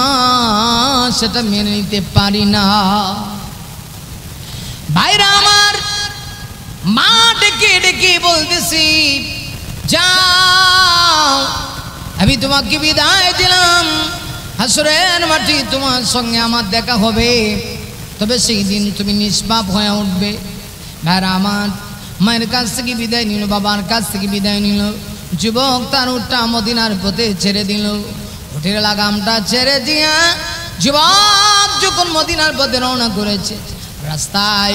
সেটা মেনে নিতে পারি না। ভাইরা আমার, মা ডেকে ডেকে বলতেছি, যাও, আমি তোমাকে বিদায় দিলাম, হাসরের মাটি তোমার সঙ্গে আমার দেখা হবে, তবে সেই দিন তুমি নিষ্পাপ হয়ে উঠবে। ভাইরা আমার, মায়ের কাছ থেকে বিদায় নিল, বাবার কাছ থেকে বিদায় নিল। যুবক তার উটটা মদিনার পথে ছেড়ে দিল। উটের লাগামটা ছেড়ে দিয়া যুবক যখন মদিনার পথে রওনা করেছে, রাস্তায়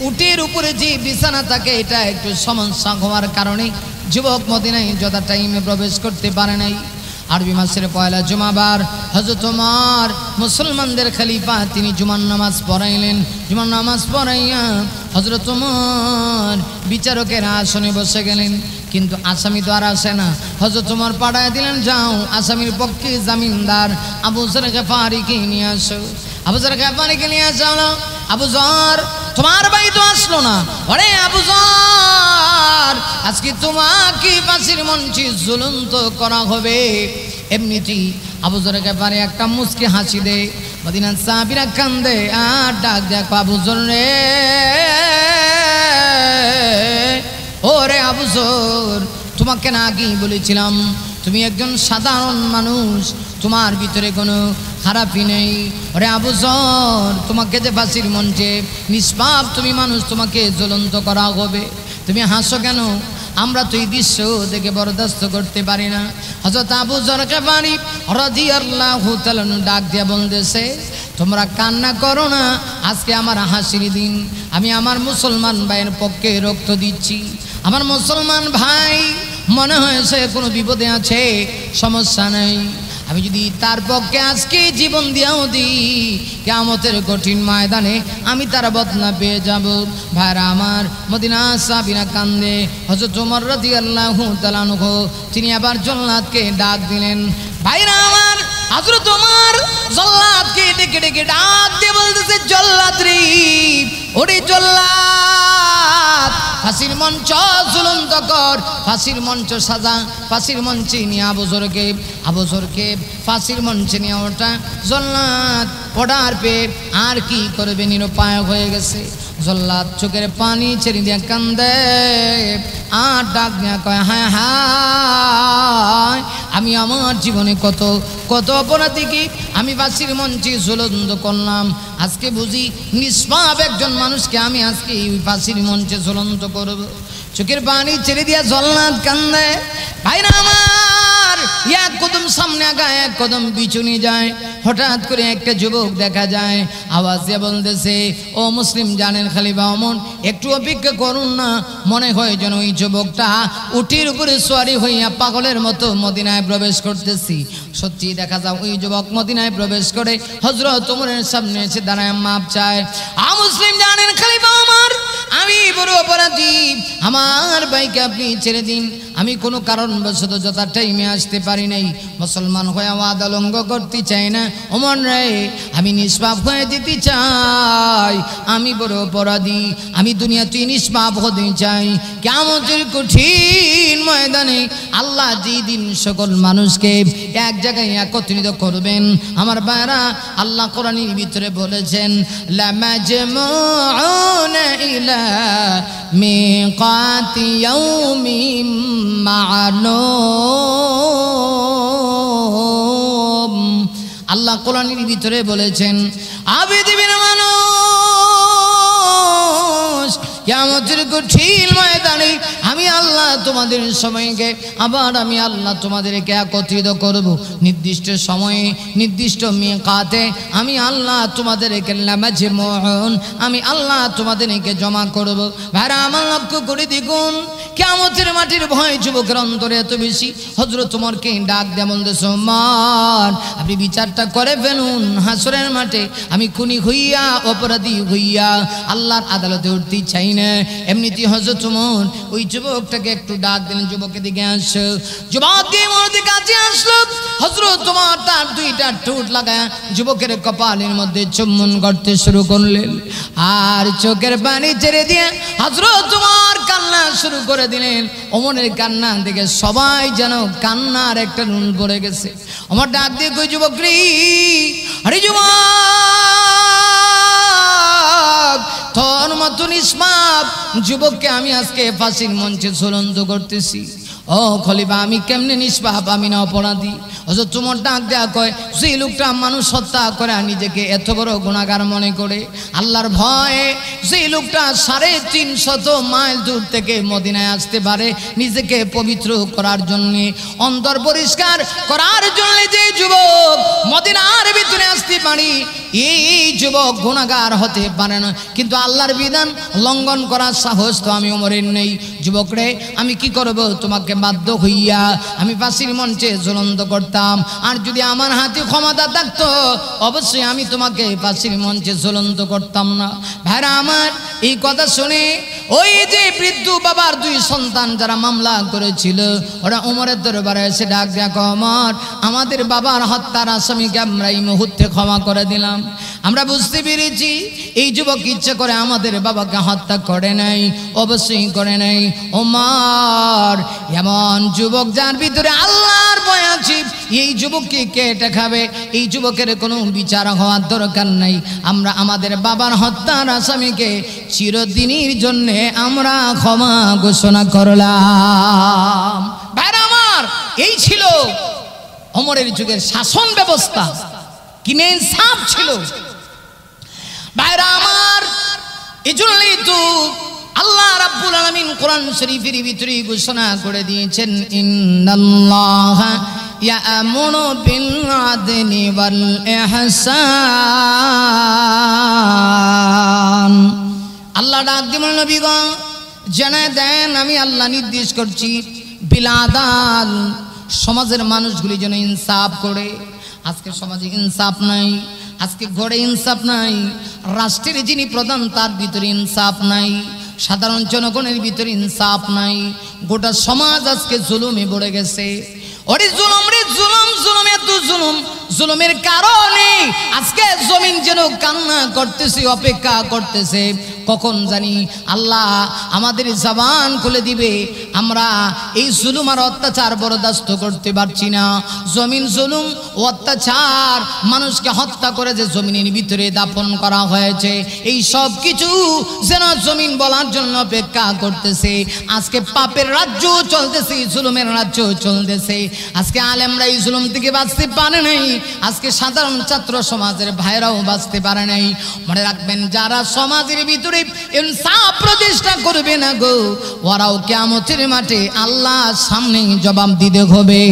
উটের উপরে যে বিছানা থাকে, এটা একটু সমস্যা হওয়ার কারণে যুবক মদিনায় যথা টাইমে প্রবেশ করতে পারে নাই। আরবি মাসের পয়লা জুমাবার হযরত ওমর মুসলমানদের খলিফা, তিনি জুমার নামাজ পড়াইলেন। জুমার নামাজ পড়াইয়া হযরত ওমর বিচারকের আসনে বসে গেলেন। কিন্তু আসামি তো আর আসে না। হযরত ওমর পাঠায় দিলেন, যাও, আসামির পক্ষে জামিনদার আবু যর গিফারিকে নিয়ে আসো। আবু যর গিফারিকে নিয়ে আসা হলো। আবু যর, তোমার ভাই তো আসলো না। ওরে আবু যর, আজকে তোমাকে ফাঁসির মঞ্চে ঝুলন্ত করা হবে। এমনিতেই আবু যর গিফারি একটা মুচকি হাসি দেয়। মদিনার সাহাবীরা কান্দে আর ডাক দেখো, আবু যর রে, ওরে আবু যর, তোমাকে না আগেই বলেছিলাম তুমি একজন সাধারণ মানুষ, তোমার ভিতরে কোনো খারাপই নেই। ওরে আবু যর, তোমাকে যে ফাঁসির মঞ্চে নিষ্পাপ তুমি মানুষ, তোমাকে জ্বলন্ত করা হবে। তুমি হাসো কেন? আমরা তো এই দৃশ্য দেখে বরদাস্ত করতে পারি না। হযরত আবু যর গিফারি রাদিয়াল্লাহু তাআলা ডাক দিয়া বলতেছে, তোমরা কান্না করো না, আজকে আমার হাসির দিন। আমি আমার মুসলমান ভাইয়ের পক্ষে রক্ত দিচ্ছি। আমার মুসলমান ভাই মনে হয়েছে কোনো বিপদে আছে, সমস্যা নেই। আমি যদি তার পক্ষে আজকে জীবন দিয়াও দিই, কিয়ামতের কঠিন ময়দানে আমি তার বদলা পেয়ে যাব। ভাইরা আমার, মদিনা সাহাবীরা কান্দে। হযরত ওমর রাদিয়াল্লাহু তাআলা আনহু তিনি আবার জল্লাদকে ডাক দিলেন। ভাইরা আমার, হযরত ওমর জল্লাদকে ডেকে ডেকে ডাক দিয়ে বলতেছে, জল্লাদ রে, ওরে জল্লাদ, ফাঁসির মঞ্চ ঝুলন্ত কর, ফাঁসির মঞ্চ সাজা, ফাঁসির মঞ্চে নিয়ে আবু যরকে ফাঁসির মঞ্চে নিয়ে ওটা। জল্লাদ ওঠার পেয়ে আর কি করবে, নিরুপায় হয়ে গেছে। জল্লাদ চোখের পানি ছেড়ে দিয়ে কান্দে আর ডাক দিয়া কয়, হায় হায়, আমি আমার জীবনে কত কত অপরাধীকে আমি ফাঁসির মঞ্চে ঝুলন্ত করলাম। আজকে বুঝি নিষ্পাপ একজন মানুষকে আমি আজকে এই ফাঁসির মঞ্চে ঝুলন্ত করব। চোখের পানি ছেড়ে দিয়া জল্লাদ কান্দে। ভাইরা আমার, এক কদম সামনে আগায় এক কদম পিছনে যায়। হঠাৎ করে একটা যুবক দেখা যায়, আওয়াজ দিয়ে বলতেছে, ও মুসলিম জানেন খলিফা ওমর, একটু অপেক্ষা করুন না, মনে হয় যেন ওই যুবকটা উটির উপরে সওয়ারি হইয়া পাগলের মতো মদিনায় প্রবেশ করতেছি। সত্যি দেখা যায় ওই যুবক মদিনায় প্রবেশ করে হযরত ওমরের সামনে এসে দাঁড়ায় মাপ চায়। মুসলিম জানেন খলিফা ওমর, আমি বড় অপরাধী, আমার ভাইকে আপনি ছেড়ে দিন, আমি কোনো কারণবশত যথা টাইমে আসতে পারি নাই, মুসলমান হয়ে ওয়াদা লঙ্ঘ করতে চাই না। ওমর রে, আমি নিষ্পাপ হয়ে যেতে চাই, আমি বড় অপরাধী, আমি দুনিয়াতে নিষ্পাপ হতে চাই। কিয়ামতের কঠিন ময়দানে আল্লাহ যেদিন সকল মানুষকে এক জায়গায় একত্রিত করবেন, আমার ভাইরা, আল্লাহ কোরআনের ভিতরে বলেছেন, লামাজমুউনা ইলা মিকাতি ইয়াউমিন মা'লুম। আল্লাহ কোরআনের ভিতরে বলেছেন, আবিদিবিন মানুষ, কিয়ামতের কঠিন ময়দানে আমি আল্লাহ তোমাদের সময়কে আবার আমি আল্লাহ তোমাদেরকে একত্রিত করব, নির্দিষ্ট সময়ে নির্দিষ্ট মিকাতে আমি আল্লাহ তোমাদেরকে লামাজমুউন, আমি আল্লাহ তোমাদেরকে জমা করব। ভাইরা আমার লক্ষ্য করে দেখুন, কিয়ামতের মাটির ভয় যুবকের অন্তরে এত বেশি, হযরত ওমরকে ডাক দিয়ে বলতেছে, ওমর, আপনি বিচারটা করে ফেলুন, হাসরের মাঠে আমি খুনি হইয়া অপরাধী হইয়া আল্লাহর আদালতে উঠতে চাই না। এমনিতেই হযরত ওমর ওই যুবকটাকে একটু ডাক দিলেন, যুবকের দিকে আসো। যুবক দিয়ে ওমরের কাছে আসলো। হযরত ওমর তার দুইটা ঠোঁট লাগায় যুবকের কপালের মধ্যে চুম্বন করতে শুরু করলেন, আর চোখের পানি ছেড়ে দিয়ে হযরত ওমর কান্না শুরু করে দিলেন। ওমরের কান্না দেখে সবাই যেন কান্নার একটা নুন পড়ে গেছে। ওমর ডাক দিয়ে কই, যুবক রে, আরে যুবক, তোর মতো নিষ্পাপ যুবককে আমি আজকে ফাঁসির মঞ্চে ঝুলন্ত করতেছি। ও খলিফা, আমি কেমনে নিষ্পাপ, আমি না অপরাধী? হযরত ওমর ডাক দেয়া কয়, সেই লোকটা মানুষ হত্যা করে নিজেকে এত বড় গুনাহগার মনে করে, আল্লাহর ভয়ে সেই লোকটা 350 মাইল দূর থেকে মদিনায় আসতে পারে নিজেকে পবিত্র করার জন্য, অন্তর পরিষ্কার করার জন্য যে যুবক মদিনার ভিতরে আসতে পারি, এই যুবক গুনাহগার হতে পারে না। কিন্তু আল্লাহর বিধান লঙ্ঘন করার সাহস তো আমি ওমরের নেই। যুবক রে, আমি কি করব? তোমাকে বাধ্য হইয়া আমি ফাঁসির মঞ্চে ঝুলন্ত করতাম, আর যদি আমার হাতে ক্ষমতা থাকতো অবশ্যই আমি তোমাকে ফাঁসির মঞ্চে ঝুলন্ত করতাম না। ভাইরা আমার, এই কথা শুনে ওই যে বৃদ্ধ বাবার 2 সন্তান যারা মামলা করেছিল, ওরা ওমরের দরবারে এসে ডাক দেয়া, ওমর, আমাদের বাবার হত্যার আসামিকে আমরা এই মুহূর্তে ক্ষমা করে দিলাম, আমরা বুঝতে পেরেছি এই যুবক ইচ্ছে করে আমাদের বাবাকে হত্যা করে নাই, অবশ্যই করে নাই। ওমর, এমন যুবক যার ভিতরে আল্লাহর ভয় আছে, এই যুবককে কে দেখাবে? এই যুবকের কোনো বিচার হওয়ার দরকার নাই, আমরা আমাদের বাবার হত্যার আসামিকে চিরদিনের জন্য আমরা ক্ষমা ঘোষণা করলাম। ভাইরা আমার, এই ছিল ওমরের যুগের শাসন ব্যবস্থা, কি ইনসাফ ছিল। ভাইরা আমার, এজন্যই তো আল্লাহ রাব্বুল আলামিন কোরআন শরীফের ভিতরে ঘোষণা করে দিয়েছেন, ইন্নাল্লাহা ইয়া'মুরু বিল আদলি ওয়াল ইহসান। আল্লাহ ডাক দিবেন, নবীগণ জানায় দেন, আমি আল্লাহ নির্দেশ করছি বিল আদাল, সমাজের মানুষগুলি যেন ইনসাফ করে। আজকে সমাজে ইনসাফ নাই, আজকে ঘরে ইনসাফ নাই, রাষ্ট্রের যিনি প্রধান তার ভিতরে ইনসাফ নাই, সাধারণ জনগণের ভিতরে ইনসাফ নাই, গোটা সমাজ আজকে জুলুমে ভরে গেছে। ওরে জুলুম রে জুলুম, জুলুম, এত জুলুম, জুলুমের কারণে আজকে জমিন যেন কান্না করতেছে, অপেক্ষা করতেছে কখন জানি আল্লাহ আমাদের জবান খুলে দিবে। আমরা এই জুলুম আর অত্যাচার বরদাস্ত করতে পারছি না। জমিন জুলুম, অত্যাচার, মানুষকে হত্যা করে যে জমিনের ভিতরে দাফন করা হয়েছে, এই সব কিছু যেন জমিন বলার জন্য অপেক্ষা করতেছে। আজকে পাপের রাজ্য চলতেছে, জুলুমের রাজ্য চলতেছে। আজকে আলেমরা এই জুলুম থেকে বাঁচতে পারে নাই, আজকে সাধারণ ছাত্র সমাজের ভাইরাও বাঁচতে পারে নাই। মনে রাখবেন, যারা সমাজের ভিতরে ইনসাফ প্রতিষ্ঠা করবে না গো, ওরাও কিয়ামতের মাঠে আল্লাহর সামনে জবাব দিতে হবে।